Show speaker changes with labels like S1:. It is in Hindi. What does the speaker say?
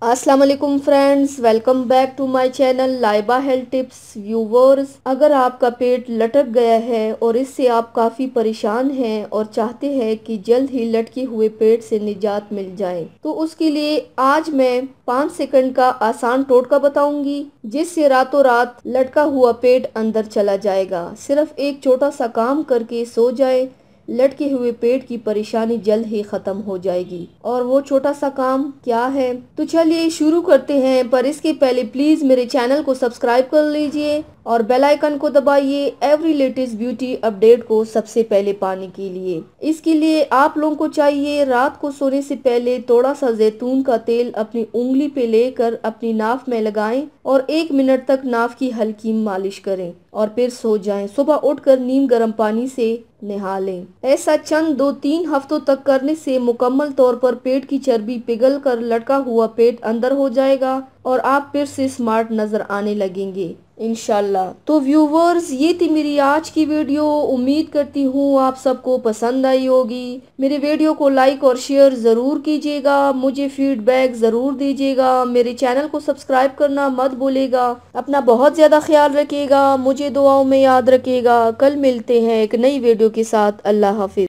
S1: अस्सलाम वालेकुम friends, welcome back to my channel Laiba health tips. Viewers, अगर आपका पेट लटक गया है और इससे आप काफ़ी परेशान हैं और चाहते हैं कि जल्द ही लटके हुए पेट से निजात मिल जाए, तो उसके लिए आज मैं 5 सेकंड का आसान टोटका बताऊंगी जिससे रातों रात लटका हुआ पेट अंदर चला जाएगा। सिर्फ एक छोटा सा काम करके सो जाए, लटके हुए पेट की परेशानी जल्द ही खत्म हो जाएगी। और वो छोटा सा काम क्या है, तो चलिए शुरू करते हैं। पर इसके पहले प्लीज मेरे चैनल को सब्सक्राइब कर लीजिए और बेल आइकन को दबाइए एवरी लेटेस्ट ब्यूटी अपडेट को सबसे पहले पाने के लिए। इसके लिए आप लोगों को चाहिए रात को सोने से पहले थोड़ा सा जैतून का तेल अपनी उंगली पे लेकर अपनी नाफ में लगाएं और 1 मिनट तक नाफ की हल्की मालिश करें और फिर सो जाएं। सुबह उठकर नीम गर्म पानी से नहा लें। ऐसा चंद 2-3 हफ्तों तक करने से मुकम्मल तौर पर पेट की चर्बी पिघल कर लटका हुआ पेट अंदर हो जाएगा और आप फिर से स्मार्ट नजर आने लगेंगे इंशाल्लाह। तो व्यूवर्स, ये थी मेरी आज की वीडियो। उम्मीद करती हूँ आप सबको पसंद आई होगी। मेरे वीडियो को लाइक और शेयर जरूर कीजिएगा, मुझे फीडबैक जरूर दीजिएगा। मेरे चैनल को सब्सक्राइब करना मत भूलिएगा। अपना बहुत ज्यादा ख्याल रखिएगा, मुझे दुआओं में याद रखिएगा। कल मिलते हैं एक नई वीडियो के साथ। अल्लाह हाफिज।